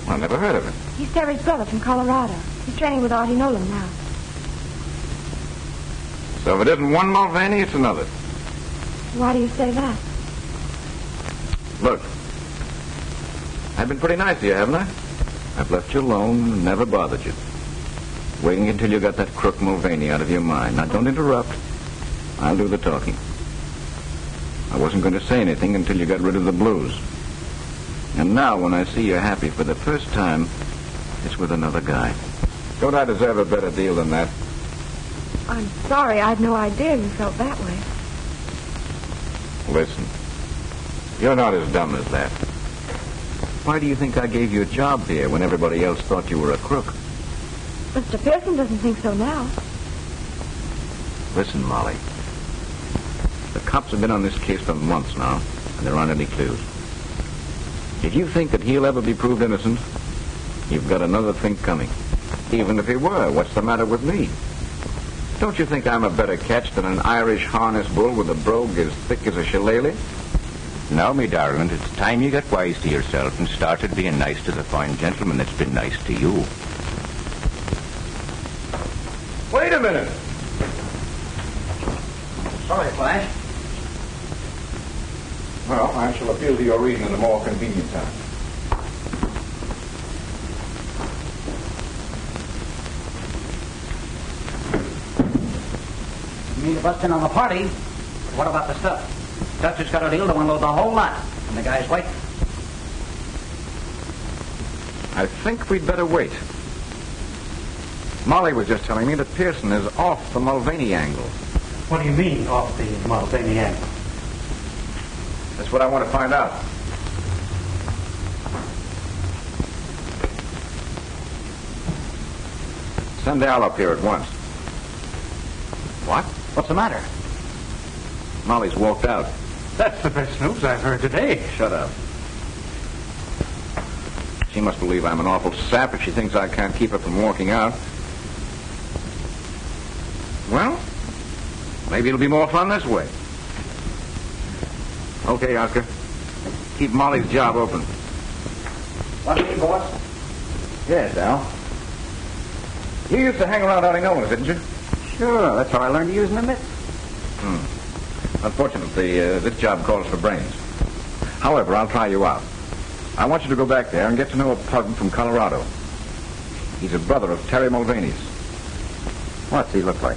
Well, I never heard of him. He's Terry's brother from Colorado. He's training with Artie Nolan now. So if it isn't one Mulvaney, it's another. Why do you say that? Look, I've been pretty nice to you, haven't I? I've left you alone and never bothered you. Waiting until you got that crook Mulvaney out of your mind. Now, don't interrupt. I'll do the talking. I wasn't going to say anything until you got rid of the blues. And now, when I see you're happy for the first time, it's with another guy. Don't I deserve a better deal than that? I'm sorry. I had no idea you felt that way. Listen, you're not as dumb as that. Why do you think I gave you a job here when everybody else thought you were a crook? Mr. Pearson doesn't think so now. Listen, Molly. The cops have been on this case for months now, and there aren't any clues. If you think that he'll ever be proved innocent, you've got another think coming. Even if he were, what's the matter with me? Don't you think I'm a better catch than an Irish harness bull with a brogue as thick as a shillelagh? Now, me darling, it's time you got wise to yourself and started being nice to the fine gentleman that's been nice to you. Wait a minute. Sorry, Flash. Well, I shall appeal to your reason at a more convenient time. You mean to bust in on the party? What about the stuff? Dutcher's got a deal to unload the whole lot. And the guy's waiting. I think we'd better wait. Molly was just telling me that Pearson is off the Mulvaney angle. What do you mean, off the Mulvaney angle? That's what I want to find out. Send Al up here at once. What? What's the matter? Molly's walked out. That's the best news I've heard today. Shut up. She must believe I'm an awful sap if she thinks I can't keep her from walking out. Well, maybe it'll be more fun this way. Okay, Oscar. Keep Molly's job open. What do you mean, boss? Yes, Al. You used to hang around Artie Nolan's, didn't you? Sure, that's how I learned to use the mitts. Unfortunately, this job calls for brains. However, I'll try you out. I want you to go back there and get to know a pug from Colorado. He's a brother of Terry Mulvaney's. What's he look like?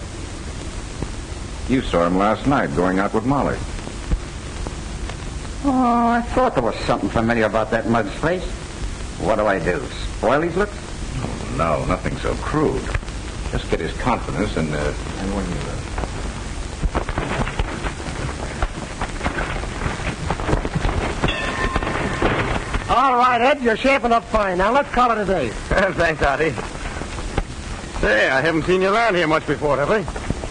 You saw him last night going out with Molly. Oh, I thought there was something familiar about that mug's face. What do I do? Spoil his looks? Oh, no, nothing so crude. Just get his confidence and when you... All right, Ed, you're shaping up fine. Now, let's call it a day. Thanks, Artie. Say, I haven't seen you around here much before, have I?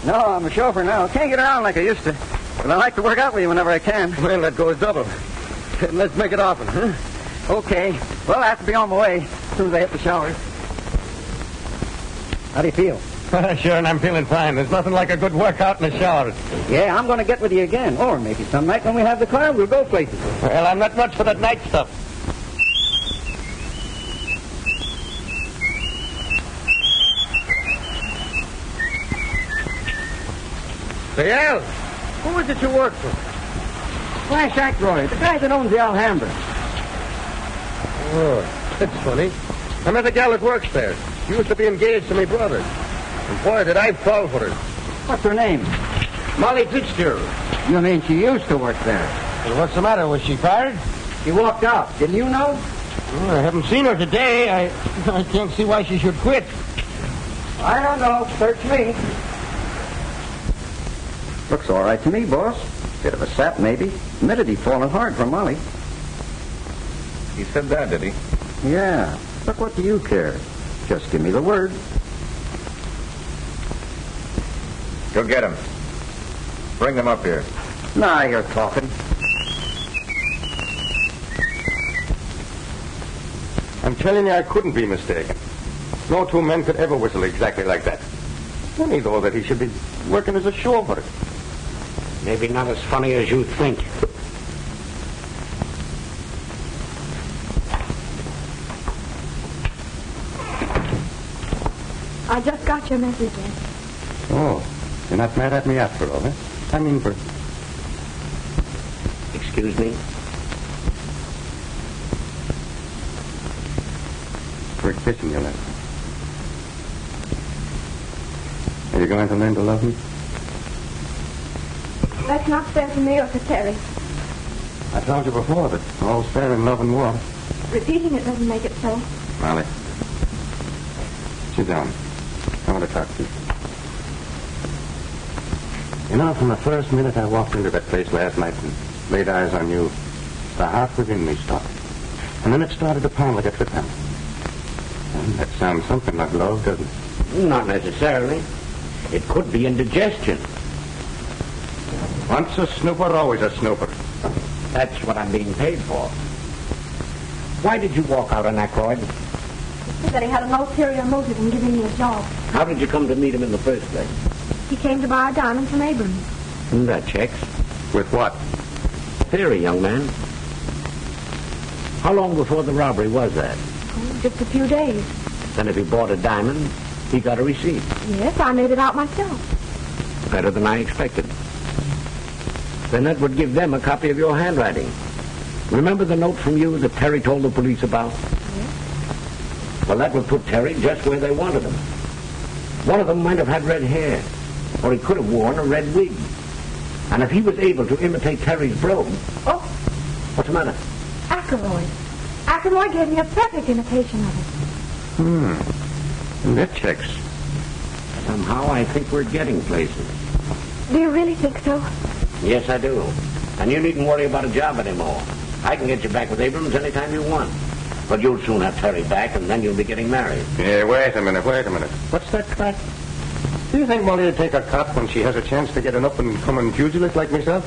No, I'm a chauffeur now. Can't get around like I used to. But I like to work out with you whenever I can. Well, that goes double. Let's make it often, huh? Okay. Well, I have to be on my way as soon as I hit the showers. How do you feel? Sure, and I'm feeling fine. There's nothing like a good workout in the shower. Yeah, I'm going to get with you again. Or maybe some night when we have the car, we'll go places. Well, I'm not much for that night stuff. Say, Al, who is it you work for? Flash Ackroyd, the guy that owns the Alhambra. Oh, that's funny. I met a gal that works there. She used to be engaged to my brother. And boy, did I fall for her. What's her name? Molly Fitzgerald. You mean she used to work there? Well, what's the matter? Was she fired? She walked out. Didn't you know? Well, I haven't seen her today. I can't see why she should quit. I don't know. Search me. Looks all right to me, boss. Bit of a sap, maybe. Admitted he'd fallen hard for Molly. He said that, did he? Yeah. But what do you care? Just give me the word. Go get him. Bring them up here. Now you're talking. I'm telling you, I couldn't be mistaken. No two men could ever whistle exactly like that. Funny, though, that he should be working as a chauffeur. Maybe not as funny as you think. I just got your message, Ed. Oh, you're not mad at me after all, eh? I mean, for... Excuse me? For kissing you, last. Are you going to learn to love me? That's not fair to me or to Terry. I told you before that all's fair in love and war. Repeating it doesn't make it so. Molly, sit down. I want to talk to you. You know, from the first minute I walked into that place last night and laid eyes on you, the heart within me stopped. And then it started to pound like a trip hammer. And that sounds something like love, doesn't it? Not necessarily. It could be indigestion. Once a snooper, always a snooper. That's what I'm being paid for. Why did you walk out on Ackroyd? He said he had an ulterior motive in giving me a job. How did you come to meet him in the first place? He came to buy a diamond from Abrams. That checks. With what? Theory, young man. How long before the robbery was that? Oh, just a few days. Then if he bought a diamond, he got a receipt. Yes, I made it out myself. Better than I expected. Then that would give them a copy of your handwriting. Remember the note from you that Terry told the police about? Yes. Well, that would put Terry just where they wanted him. One of them might have had red hair, or he could have worn a red wig. And if he was able to imitate Terry's brogue... Oh! What's the matter? Ackroyd. Ackroyd gave me a perfect imitation of it. And that checks. Somehow I think we're getting places. Do you really think so? Yes, I do. And you needn't worry about a job anymore. I can get you back with Abrams anytime you want. But you'll soon have Terry back, and then you'll be getting married. Yeah, wait a minute. What's that crack? Do you think Molly would take a cop when she has a chance to get an up-and-coming pugilist like myself?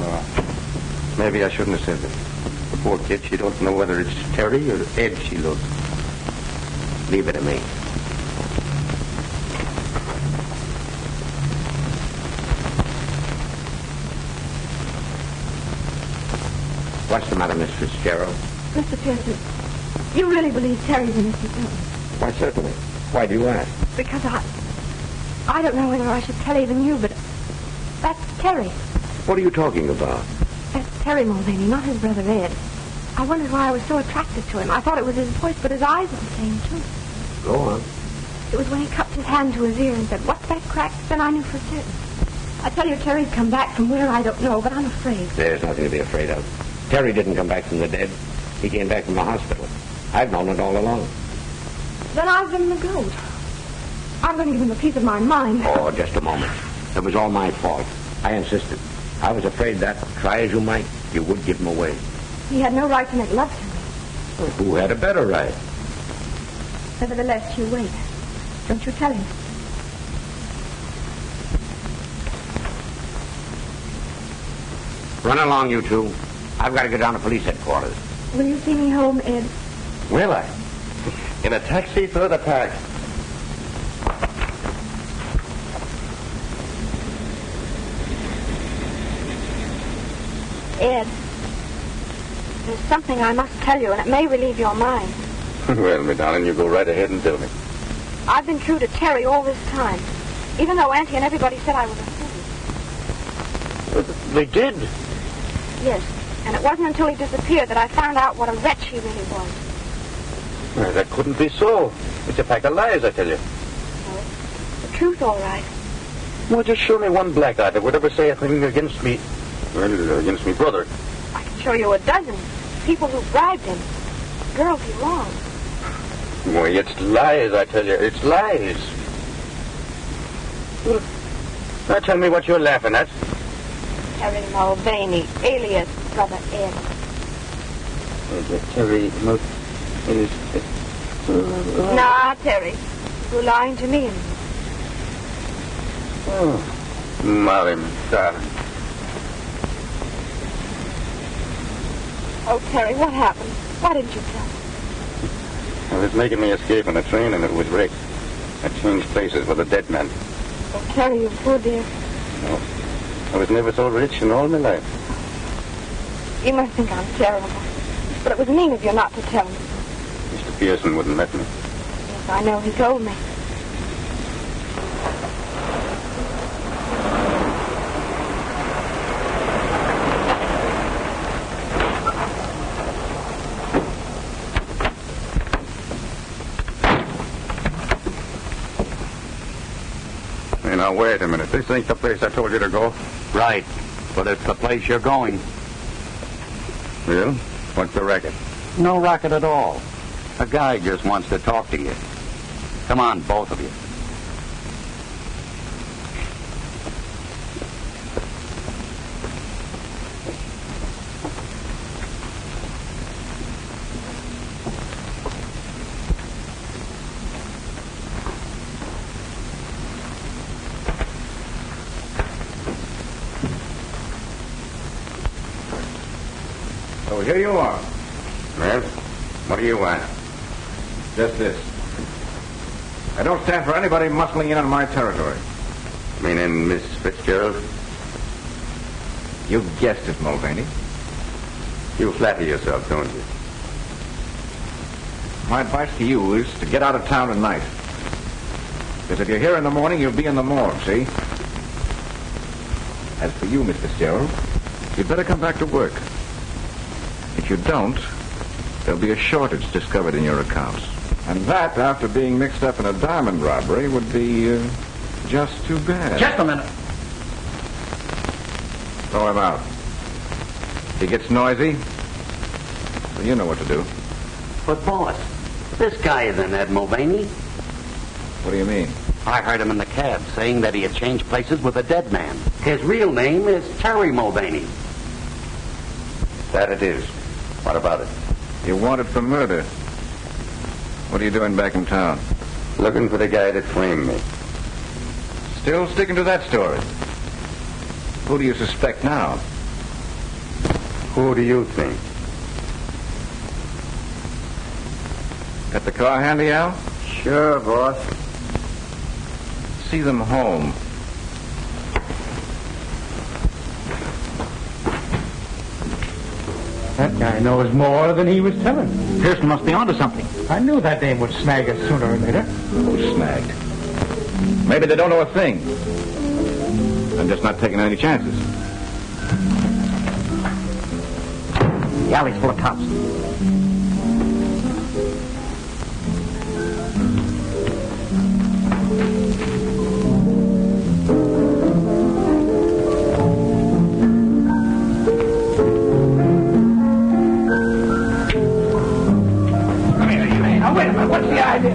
Oh, maybe I shouldn't have said that. The poor kid, she don't know whether it's Terry or Ed she loves. Leave it to me. What's the matter, Miss Fitzgerald? Mr. Pearson, you really believe Terry's innocent, don't you? Why, certainly. Why do you ask? Because I don't know whether I should tell even you, but that's Terry. What are you talking about? That's Terry Mulvaney, not his brother Ed. I wondered why I was so attracted to him. I thought it was his voice, but his eyes were the same, too. Go on. It was when he cupped his hand to his ear and said, "What's that crack?" Then I knew for certain. I tell you, Terry's come back from where I don't know, but I'm afraid. There's nothing to be afraid of. Terry didn't come back from the dead. He came back from the hospital. I've known it all along. Then I've been the goat. I'm going to give him a piece of my mind. Oh, just a moment. It was all my fault. I insisted. I was afraid that, try as you might, you would give him away. He had no right to make love to me. Who had a better right? Nevertheless, you wait. Don't you tell him. Run along, you two. I've got to get down to police headquarters. Will you see me home, Ed? Will I? In a taxi through the park. Ed, there's something I must tell you, and it may relieve your mind. Well, my darling, you go right ahead and tell me. I've been true to Terry all this time, even though Auntie and everybody said I was a fool. They did. Yes, and it wasn't until he disappeared that I found out what a wretch he really was. Well, that couldn't be so. It's a pack of lies, I tell you. No, it's the truth, all right. Well, just show me one black eye that would ever say a thing against me. Well, against me brother. I can show you a dozen. People who bribed him. Girls he wronged. Why, it's lies, I tell you. It's lies. Well, now tell me what you're laughing at. Terry Mulvaney, alias Brother Ed. Terry Nah, Terry. You're lying to me. Oh, Molly, darling. Oh, Terry, what happened? Why didn't you tell me? I was making me escape on a train and it was wrecked. I changed places with a dead man. Oh, Terry, you poor dear. No, I was never so rich in all my life. You must think I'm terrible. But it was mean of you not to tell me. Mr. Pearson wouldn't let me. Yes, I know. He told me. Hey, now, wait a minute. This ain't the place I told you to go. Right, but it's the place you're going. Well, what's the racket? No racket at all. A guy just wants to talk to you. Come on, both of you. So here you are. Well, what do you want? Just this. I don't stand for anybody muscling in on my territory. Meaning Miss Fitzgerald? You guessed it, Mulvaney. You flatter yourself, don't you? My advice to you is to get out of town tonight. Because if you're here in the morning, you'll be in the morgue, see? As for you, Miss Fitzgerald, you'd better come back to work. If you don't, there'll be a shortage discovered in your accounts. And that, after being mixed up in a diamond robbery, would be just too bad. Just a minute. Throw him out. If he gets noisy, well, you know what to do. But, boss, this guy isn't Ed Mulvaney. What do you mean? I heard him in the cab saying that he had changed places with a dead man. His real name is Terry Mulvaney. That it is. What about it? You're wanted for murder. What are you doing back in town? Looking for the guy that framed me. Still sticking to that story. Who do you suspect now? Who do you think? Got the car handy, Al? Sure, boss. See them home. That guy knows more than he was telling. Pearson must be onto something. I knew that dame would snag us sooner or later. Who's snagged? Maybe they don't know a thing. I'm just not taking any chances. The alley's full of cops. Wait a minute, what's the idea?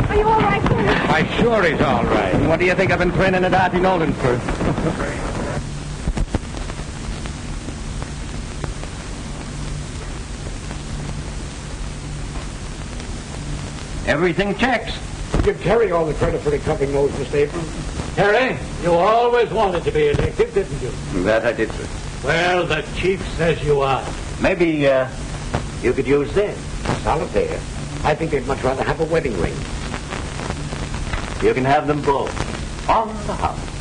Are you all right, Terry? Why, sure he's all right. What do you think I've been training at Auntie Nolan's for? Everything checks. Give Terry all the credit for recovering those, Mr. Abrams. Harry, you always wanted to be elected, didn't you? That I did, sir. Well, the chief says you are. Maybe you could use this. Solitaire. I think they'd much rather have a wedding ring. You can have them both. On the house.